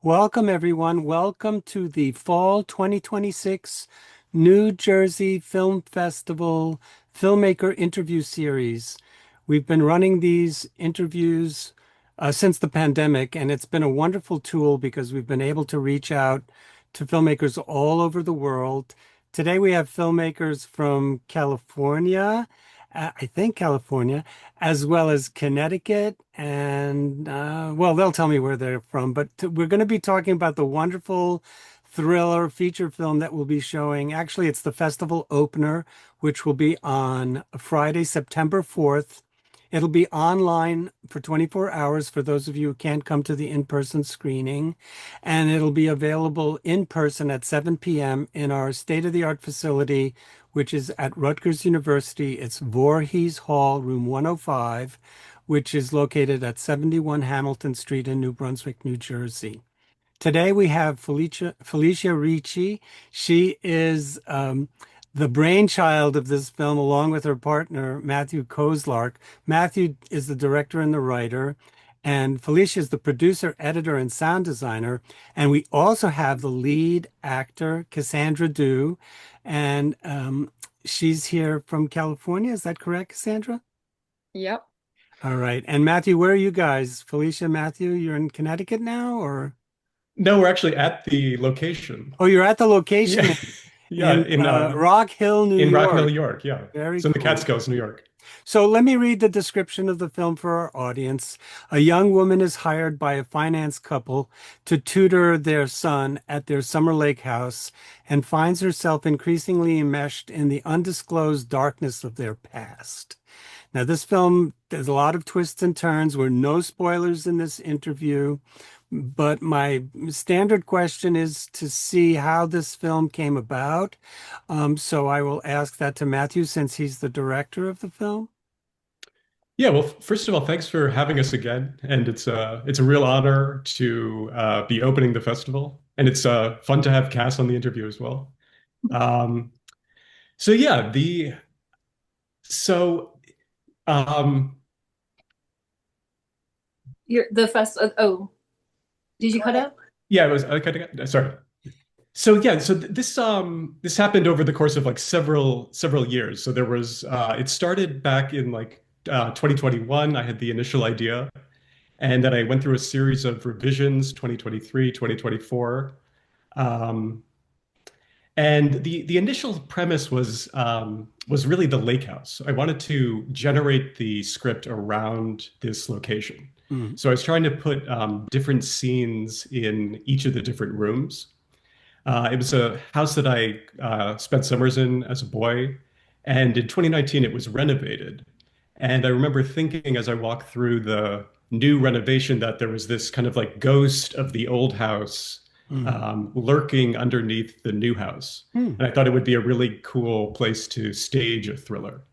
Welcome, everyone. Welcome to the Fall 2026 New Jersey Film Festival Filmmaker Interview Series. We've been running these interviews since the pandemic, and it's been a wonderful tool because we've been able to reach out to filmmakers all over the world. Today, we have filmmakers from California, I think California, as well as Connecticut. And, well, they'll tell me where they're from, but we're going to be talking about the wonderful thriller feature film that we'll be showing. Actually, it's the festival opener, which will be on Friday, September 4th. It'll be online for 24 hours for those of you who can't come to the in-person screening. And it'll be available in person at 7 p.m. in our state-of-the-art facility, which is at Rutgers University. It's Voorhees Hall, room 105, which is located at 71 Hamilton Street in New Brunswick, New Jersey. Today we have Felicia Ricci. She is the brainchild of this film, along with her partner, Matthew Kozlark. Matthew is the director and the writer, and Felicia is the producer, editor, and sound designer. And we also have the lead actor, Cassandra Du, and she's here from California. Is that correct, Cassandra? Yep. All right. And Matthew, where are you guys? Felicia, Matthew, you're in Connecticut now, or? No, we're actually at the location. Oh, you're at the location Yeah, yeah, in Rock Hill, New in Rock Hill, York. New York. Yeah, Very so in the cool. Catskills, New York. So let me read the description of the film for our audience. A young woman is hired by a finance couple to tutor their son at their summer lake house and finds herself increasingly enmeshed in the undisclosed darkness of their past. Now, this film, there's a lot of twists and turns. We're no spoilers in this interview, but my standard question is to see how this film came about. So I will ask that to Matthew since he's the director of the film. Yeah, well, first of all, thanks for having us again, and it's a real honor to be opening the festival, and it's fun to have Cass on the interview as well. Um, so yeah, the so um, You're the fest. Oh, did you cut out? yeah, it was okay. Sorry. So yeah, so this happened over the course of like several years. So there was it started back in like 2021. I had the initial idea, and then I went through a series of revisions, 2023, 2024. Um, and the initial premise was really the lake house. I wanted to generate the script around this location. Mm. So I was trying to put different scenes in each of the different rooms. It was a house that I spent summers in as a boy. And in 2019, it was renovated. And I remember thinking as I walked through the new renovation that there was this kind of like ghost of the old house Mm. lurking underneath the new house. Mm. And I thought it would be a really cool place to stage a thriller.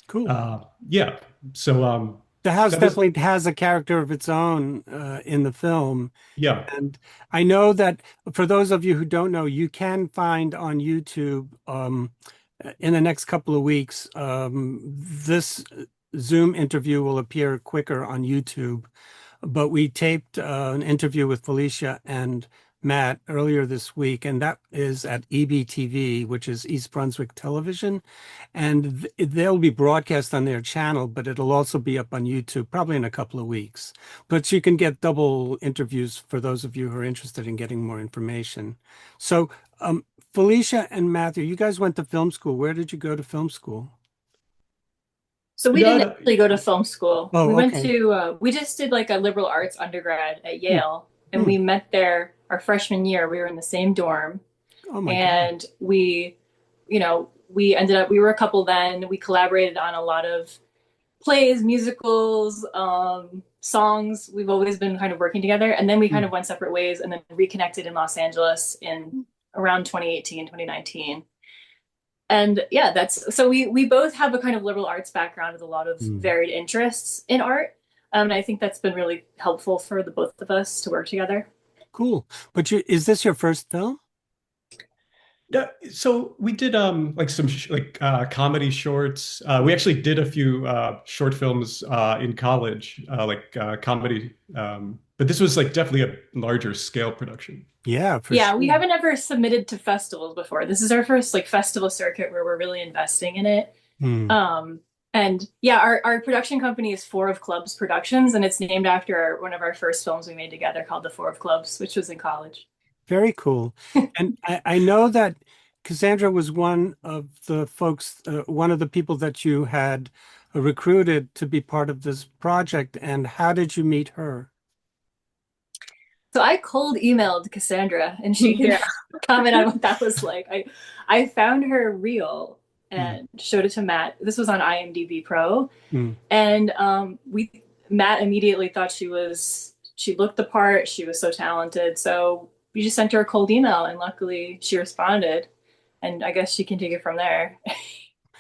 Cool. Uh, yeah. So The house that was, definitely has a character of its own in the film. yeah. And I know that for those of you who don't know, you can find on YouTube in the next couple of weeks, this Zoom interview will appear quicker on YouTube. But we taped an interview with Felicia and Matt earlier this week, and that is at EBTV, which is East Brunswick Television. And they'll be broadcast on their channel, but it'll also be up on YouTube probably in a couple of weeks. But you can get double interviews for those of you who are interested in getting more information. So, Felicia and Matthew, you guys went to film school. Where did you go to film school? So we No, didn't no, actually go to film school. We Oh, went okay. to we just did like a liberal arts undergrad at Hmm. Yale, and Hmm. we met there our freshman year. We were in the same dorm, Oh my God. and we ended up we were a couple then. We collaborated on a lot of plays, musicals, songs. We've always been kind of working together, and then we kind Hmm. of went separate ways, and then reconnected in Los Angeles in around 2018, 2019. And yeah, that's so we both have a kind of liberal arts background with a lot of Hmm. varied interests in art. And I think that's been really helpful for the both of us to work together. Cool. But is this your first film? Yeah, so we did like some sh like comedy shorts. We actually did a few short films in college, comedy. But this was like definitely a larger scale production. Yeah, for Yeah, we sure. haven't ever submitted to festivals before. This is our first like festival circuit where we're really investing in it. Hmm. Um, and yeah, our production company is Four of Clubs Productions, and it's named after one of our first films we made together called The Four of Clubs, which was in college. Very cool. And I know that Cassandra was one of the folks, one of the people that you had recruited to be part of this project. And how did you meet her? So I cold emailed Cassandra, and she can Yeah. comment on what that was like. I found her reel Hmm. and showed it to Matt. This was on IMDb Pro, Hmm. and we Matt immediately thought she looked the part. She was so talented. So we just sent her a cold email, and luckily she responded. And I guess she can take it from there.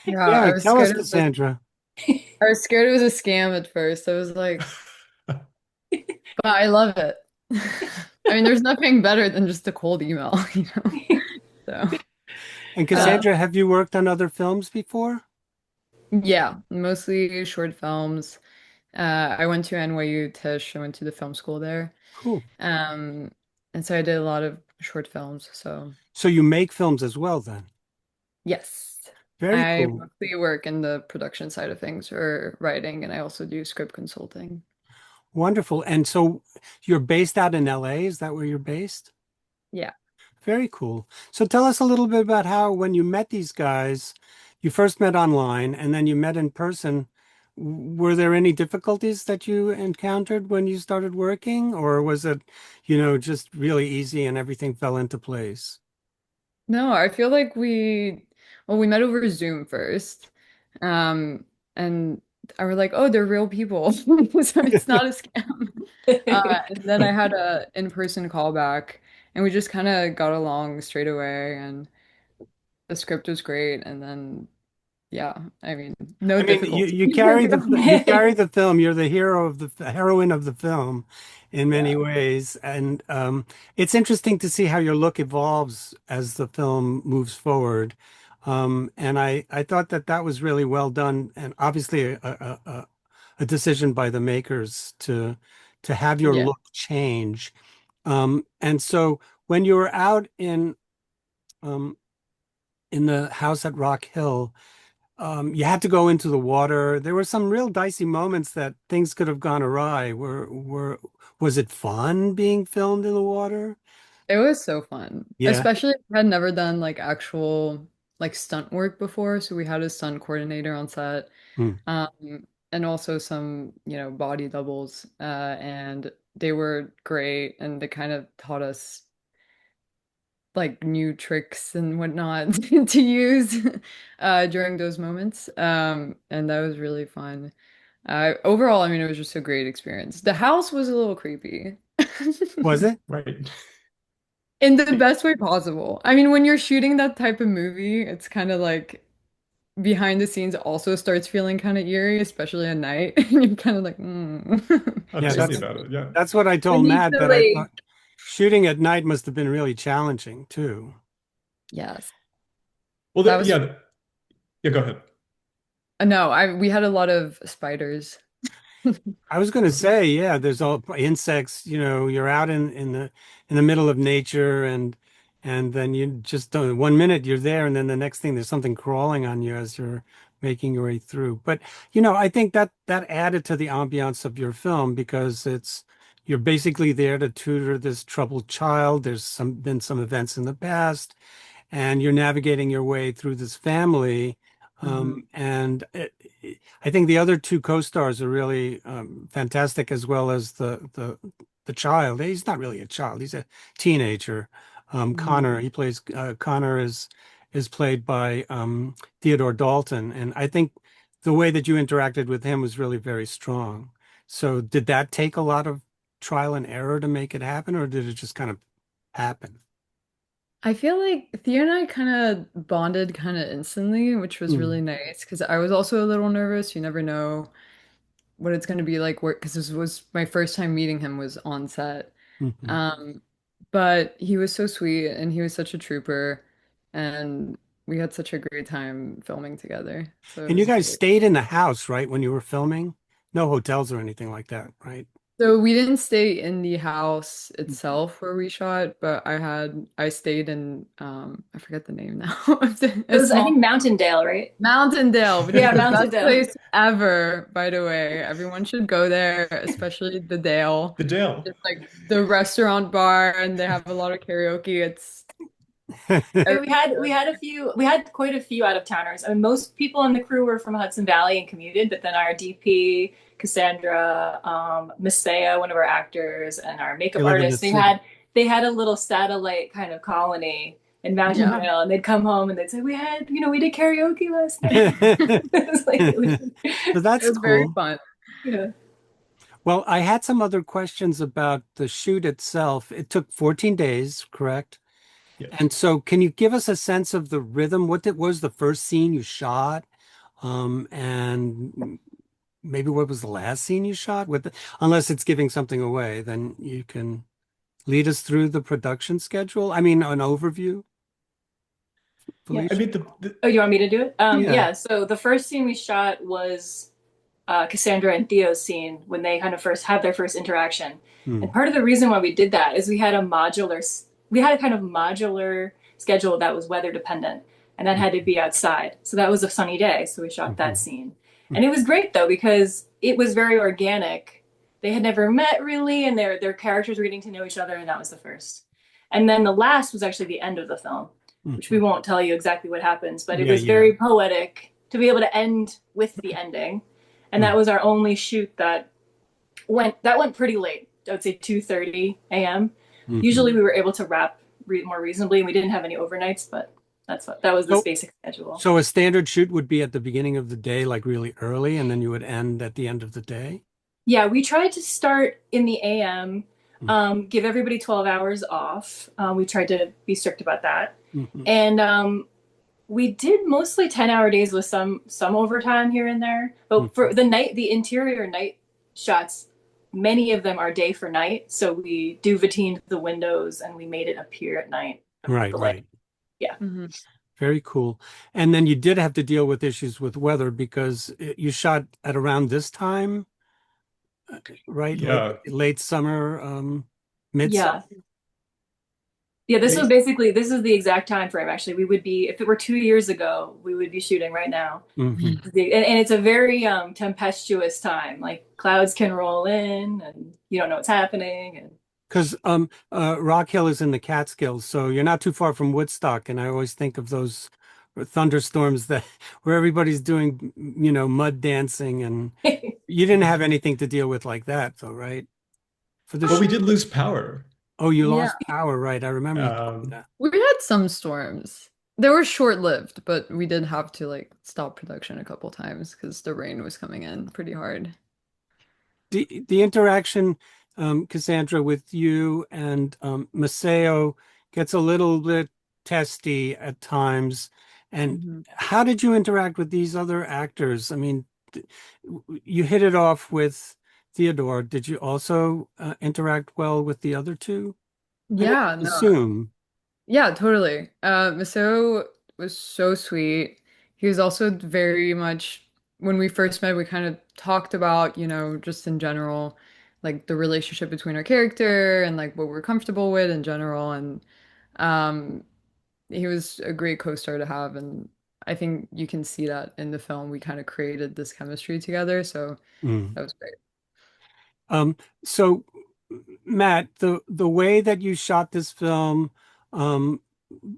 Yeah, Yeah, tell us, Cassandra. I was scared it was a scam at first. I was like, but I love it. I mean, there's nothing better than just a cold email, you know? So, And uh, Cassandra, have you worked on other films before? yeah, mostly short films. I went to NYU Tisch. I went to the film school there. Cool. Um, and so I did a lot of short films. So, So you make films as well then? yes, Very I cool. mostly work in the production side of things or writing, and I also do script consulting. Wonderful. And so you're based out in LA, is that where you're based? Yeah. Very cool. So tell us a little bit about how, when you met these guys, you first met online and then you met in person. Were there any difficulties that you encountered when you started working, or was it, just really easy and everything fell into place? No, I feel like we met over Zoom first. Um, and I were like, oh, they're real people. So it's not a scam. And then I had a in-person call back and we just kind of got along straight away and the script was great. And then, yeah, I mean, no I mean, you difficulty. you carry the film. You're the hero of the heroine of the film, in many Yeah. ways, and it's interesting to see how your look evolves as the film moves forward. And I thought that that was really well done, and obviously a decision by the makers to have your Yeah. look change. And so when you were out um, in the house at Rock Hill. You had to go into the water. There were some real dicey moments that things could have gone awry. Was it fun being filmed in the water? It was so fun, Yeah. especially if I had never done like actual like stunt work before. So we had a stunt coordinator on set, Hmm. and also some, body doubles, and they were great, and they kind of taught us like new tricks and whatnot to use during those moments. And that was really fun. Overall, I mean, it was just a great experience. The house was a little creepy. Was it? Right. In the best way possible. I mean, when you're shooting that type of movie, it's kind of like behind the scenes also starts feeling kind of eerie, especially at night. And you're kind of like, Oh, Yeah, tell me that's about it. Yeah. that's what I We told need Matt, to that I like thought shooting at night must have been really challenging too. yes. Well, That was yeah. Yeah, go ahead. no, I we had a lot of spiders. I was going to say, yeah, there's all insects, you're out in the middle of nature, and then you just don't, 1 minute you're there and then the next thing there's something crawling on you as you're making your way through. But I think that that added to the ambiance of your film because you're basically there to tutor this troubled child. There's been some events in the past and you're navigating your way through this family. Mhm. And I think the other two co-stars are really fantastic, as well as the child. He's not really a child; he's a teenager. Mhm. Connor, he plays Connor is played by Theodore Dalton, and I think the way that you interacted with him was really very strong. So, did that take a lot of trial and error to make it happen, or did it just kind of happen? I feel like Thea and I kind of bonded kind of instantly, which was Mm. really nice because I was also a little nervous. You never know what it's going to be like work because this was my first time meeting him was on set. Mhm. Um, but he was so sweet and he was such a trooper. and we had such a great time filming together. So it And you was guys great. stayed in the house, right, when you were filming? No hotels or anything like that, right? So we didn't stay in the house itself where we shot, but I stayed in I forget the name now of It a was, I small think, Mountaindale, right? Mountaindale, which is Yeah, the best Mountaindale. place ever, by the way. Everyone should go there, especially the Dale. The Dale. It's like the restaurant bar, and they have a lot of karaoke. Yeah, It's we had quite a few out of towners. I mean, most people in the crew were from Hudson Valley and commuted, but then our DP, Cassandra, Messiah, one of our actors, and our They makeup live in the artists, city. they had a little satellite kind of colony in Mountain yeah. Vale, and they'd come home and they'd say, we did karaoke last night. It was like So It that's was very cool. fun. yeah. Well, I had some other questions about the shoot itself. It took 14 days, correct? Yes. And so can you give us a sense of the rhythm? Was the first scene you shot? And maybe what was the last scene you shot unless it's giving something away, then you can lead us through the production schedule. I mean, an overview, Yeah. I Felicia. mean, Oh, you want me to do it? Yeah. Yeah. So the first scene we shot was Cassandra and Theo's scene when they kind of first have their first interaction. Hmm. And part of the reason why we did that is we had a kind of modular schedule that was weather dependent, and that had to be outside. So that was a sunny day, so we shot Hmm. that scene. And it was great though because it was very organic. They had never met really, and their characters were getting to know each other, and that was the first. And then the last was actually the end of the film, which we Hmm. won't tell you exactly what happens, but it Yeah, was yeah. very poetic to be able to end with the ending. And Hmm. that was our only shoot that went pretty late. I would say 2:30 a.m. Hmm. Usually we were able to wrap more reasonably, and we didn't have any overnights, but that was the So, basic schedule. so a standard shoot would be at the beginning of the day, like really early, and then you would end at the end of the day. Yeah, we tried to start in the a.m. Give everybody 12 hours off. We tried to be strict about that, Hmm. and we did mostly 10-hour days with some overtime here and there. But for the interior night shots, many of them are day for night. So we duvetined the windows and we made it appear at night with Right, the light. right. Yeah. Mhm. Very cool. And then you did have to deal with issues with weather because you shot at around this time, right? yeah. Late summer, midsummer. Yeah. Yeah, They, this is the exact time frame actually. We would be if it were 2 years ago, we would be shooting right now. Hmm. And it's a very tempestuous time. Like clouds can roll in and you don't know what's happening and Because Rock Hill is in the Catskills, so you're not too far from Woodstock, and I always think of those thunderstorms that where everybody's doing, mud dancing, and you didn't have anything to deal with like that, though, right? For the well, we shoot. did lose power. Oh, you Yeah, lost power, right? I remember you told me Um, that. we had some storms. They were short-lived, but we did have to like stop production a couple times because the rain was coming in pretty hard. The interaction, Cassandra, with you and Maceo gets a little bit testy at times. And Mhm. how did you interact with these other actors? I mean, you hit it off with Theodore. Did you also interact well with the other two? I would Yeah, no. assume. Yeah, totally. Masao was so sweet. He was also very much, when we first met, we kind of talked about, just in general, like the relationship between our character and like what we're comfortable with in general. And um, he was a great co-star to have. And I think you can see that in the film. We kind of created this chemistry together. So Mm. that was great. Um, so Matt, the way that you shot this film, um,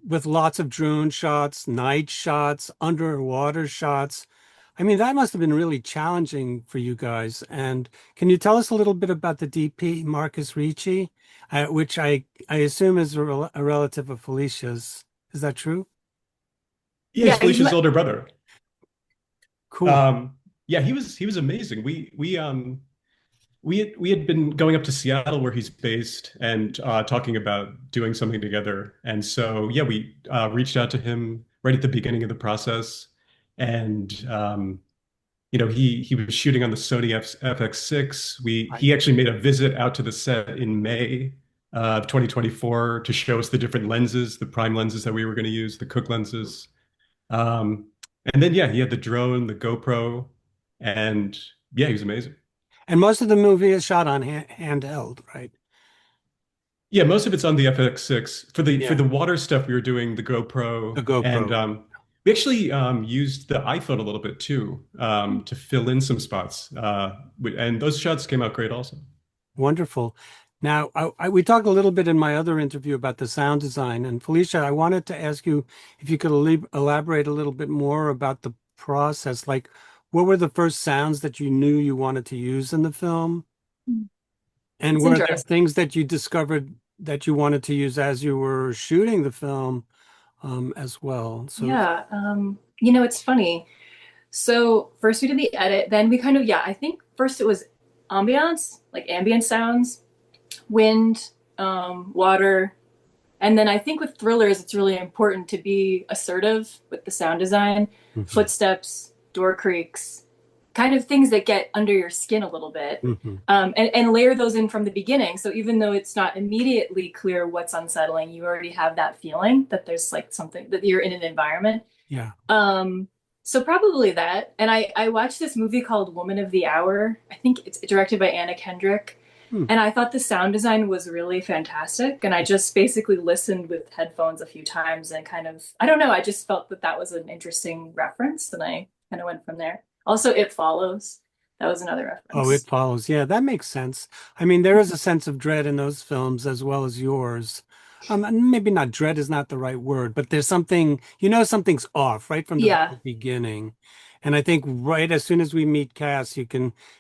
with lots of drone shots, night shots, underwater shots, I mean, that must have been really challenging for you guys. And can you tell us a little bit about the DP, Marcus Ricci, which I assume is a relative of Felicia's. Is that true? yeah, he's yeah, Felicia's older brother. Cool. Um, yeah, he was amazing. We had been going up to Seattle where he's based and talking about doing something together. And so yeah, we reached out to him right at the beginning of the process, and he was shooting on the Sony FX6. Right. He actually made a visit out to the set in May 2024 to show us the different lenses, the prime lenses that we were going to use, the Cook lenses. Um, and then, yeah, he had the drone, the GoPro, and yeah, he was amazing. And most of the movie is shot on handheld, right? Yeah, most of it's on the FX6. For Yeah, the water stuff, we were doing the GoPro, the and GoPro. we actually used the iPhone a little bit too to fill in some spots. And those shots came out great also. Wonderful. Now, we talked a little bit in my other interview about the sound design. And Felicia, I wanted to ask you if you could elaborate a little bit more about the process. Like, what were the first sounds that you knew you wanted to use in the film? And It's were there interesting. things that you discovered that you wanted to use as you were shooting the film, as well? So, Yeah. It's funny. So first we did the edit, then we kind of, yeah, I think first it was ambiance, like ambient sounds, wind, water. And then I think with thrillers, it's really important to be assertive with the sound design, mhm, footsteps, door creaks, kind of things that get under your skin a little bit, mhm. and layer those in from the beginning. So even though it's not immediately clear what's unsettling, you already have that feeling that there's like something that you're in an environment. Yeah. So probably that. And I watched this movie called Woman of the Hour. I think it's directed by Anna Kendrick. Hmm. And I thought the sound design was really fantastic. And I just basically listened with headphones a few times and kind of, I don't know, I just felt that that was an interesting reference. And I kind of went from there. Also, It Follows. That was another Oh, it reference. follows. Yeah, that makes sense. I mean, there is a sense of dread in those films as well as yours. And maybe not dread is not the right word, but there's something, something's off right from the Yeah. very beginning. And I think right as soon as we meet Cass,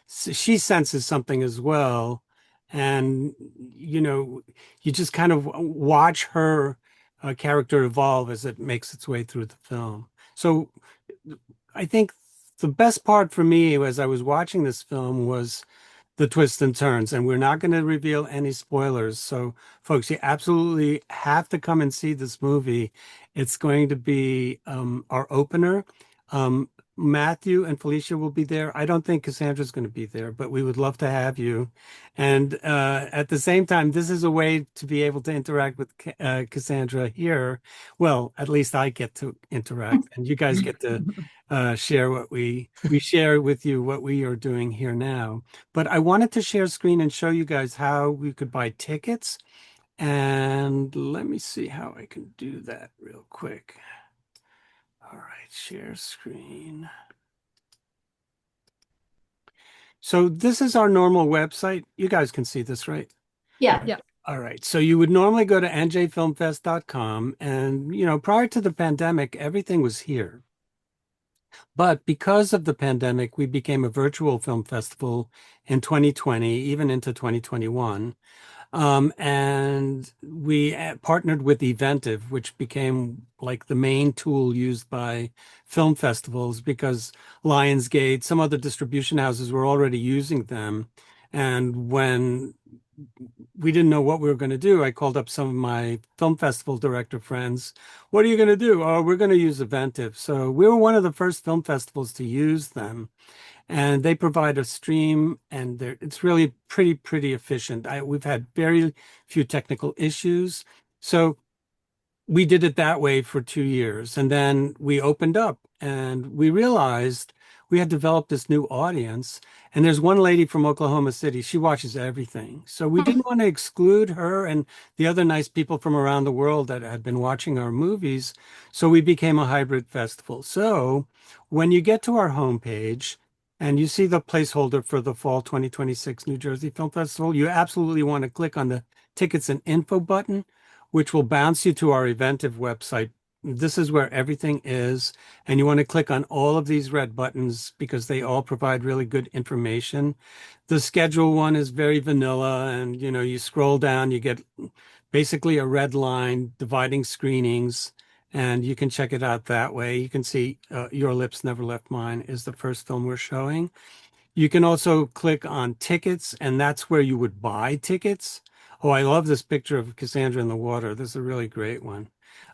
she senses something as well. And, you just kind of watch her character evolve as it makes its way through the film. So I think the best part for me as I was watching this film was the twists and turns, and we're not going to reveal any spoilers. So, folks, you absolutely have to come and see this movie. It's going to be our opener. Um, Matthew and Felicia will be there. I don't think Cassandra's going to be there, but we would love to have you. And at the same time, this is a way to be able to interact with Cassandra here. Well, at least I get to interact, and you guys get to share what we share with you what we are doing here now. But I wanted to share screen and show you guys how we could buy tickets. And let me see how I can do that real quick. All right, share screen. So this is our normal website. You guys can see this, right? Yeah. Yeah. All right. So you would normally go to njfilmfest.com and, prior to the pandemic, everything was here. But because of the pandemic, we became a virtual film festival in 2020, even into 2021. And we partnered with Eventive, which became like the main tool used by film festivals because Lionsgate, some other distribution houses were already using them. And when we didn't know what we were going to do, I called up some of my film festival director friends. What are you going to do? Oh, we're going to use Eventive. So we were one of the first film festivals to use them, and they provide a stream, and it's really pretty efficient. We've had very few technical issues. So we did it that way for 2 years. And then we opened up and we realized we had developed this new audience. And there's one lady from Oklahoma City, she watches everything. So we didn't want to exclude her and the other nice people from around the world that had been watching our movies. So we became a hybrid festival. So when you get to our homepage and you see the placeholder for the Fall 2026 New Jersey Film Festival, you absolutely want to click on the tickets and info button, which will bounce you to our Eventive website. This is where everything is. And you want to click on all of these red buttons because they all provide really good information. The schedule one is very vanilla. And, you scroll down, you get basically a red line dividing screenings. And you can check it out that way. You can see Your Lips Never Left Mine is the first film we're showing. You can also click on tickets, and that's where you would buy tickets. Oh, I love this picture of Cassandra in the water. This is a really great one.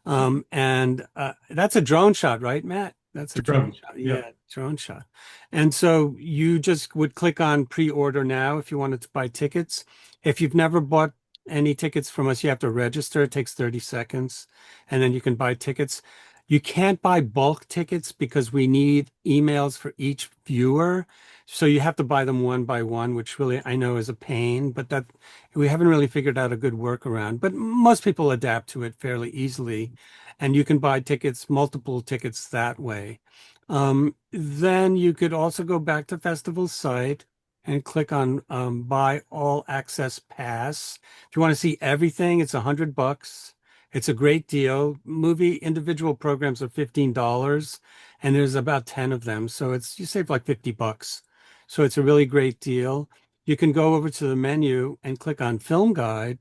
And that's a drone shot, right, Matt? That's a drone Drone. shot. Yeah. Yeah, drone shot. And so you just would click on pre-order now if you wanted to buy tickets. If you've never bought any tickets from us, you have to register. It takes 30 seconds, and then you can buy tickets. You can't buy bulk tickets because we need emails for each viewer. So you have to buy them one by one, which really I know is a pain, but that we haven't really figured out a good workaround. But most people adapt to it fairly easily, and you can buy tickets, multiple tickets that way. Then you could also go back to festival site and click on buy all access pass. If you want to see everything, it's $100. It's a great deal. Movie individual programs are $15, and there's about 10 of them. So it's you save like $50. So it's a really great deal. You can go over to the menu and click on Film Guide,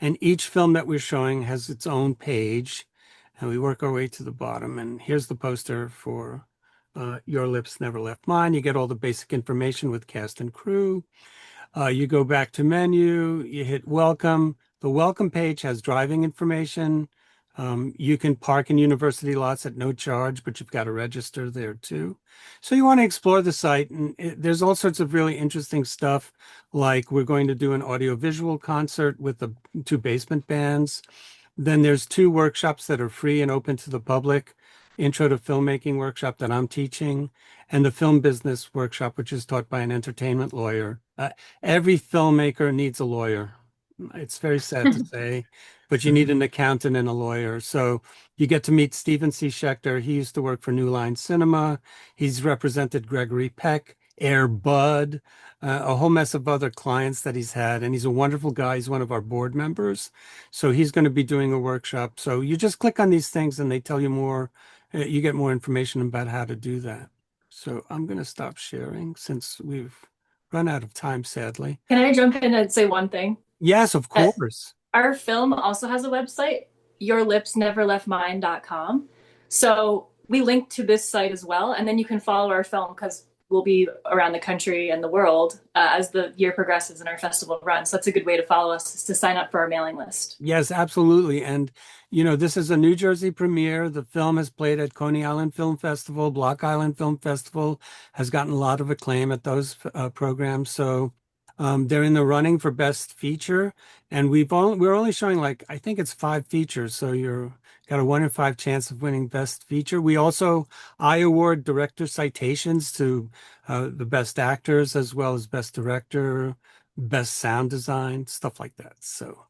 and each film that we're showing has its own page. And we work our way to the bottom. And here's the poster for Your Lips Never Left Mine. You get all the basic information with cast and crew. You go back to menu, you hit welcome. The welcome page has driving information. You can park in university lots at no charge, but you've got to register there too. So you want to explore the site, and there's all sorts of really interesting stuff. Like we're going to do an audiovisual concert with the two basement bands. Then there's two workshops that are free and open to the public. Intro to Filmmaking workshop that I'm teaching, and the Film Business workshop, which is taught by an entertainment lawyer. Every filmmaker needs a lawyer. It's very sad to say, but you need an accountant and a lawyer. So you get to meet Stephen C. Schechter. He used to work for New Line Cinema. He's represented Gregory Peck, Air Bud, a whole mess of other clients that he's had. And he's a wonderful guy. He's one of our board members. So he's going to be doing a workshop. So you just click on these things and they tell you more. You get more information about how to do that. So I'm going to stop sharing since we've run out of time, sadly. Can I jump in and say one thing? Yes, of course. Our film also has a website, yourlipsneverleftmine.com. So we link to this site as well. And then you can follow our film because we'll be around the country and the world as the year progresses and our festival runs. So that's a good way to follow us, is to sign up for our mailing list. Yes, absolutely. And, you know, this is a New Jersey premiere. The film has played at Coney Island Film Festival, Block Island Film Festival, has gotten a lot of acclaim at those programs. So they're in the running for Best Feature. And we're only showing like, I think it's 5 features. So you're got a 1 in 5 chance of winning Best Feature. I award director citations to the best actors as well as Best Director, Best Sound Design, stuff like that. So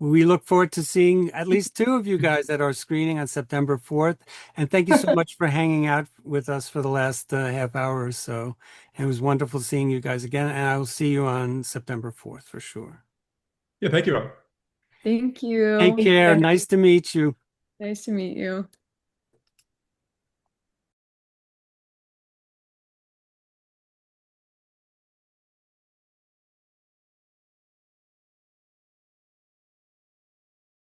we look forward to seeing at least 2 of you guys at our screening on September 4th. And thank you so much for hanging out with us for the last half hour or so. And it was wonderful seeing you guys again. And I will see you on September 4th for sure. Yeah, thank you. Thank you. Take care. Nice to meet you. Nice to meet you.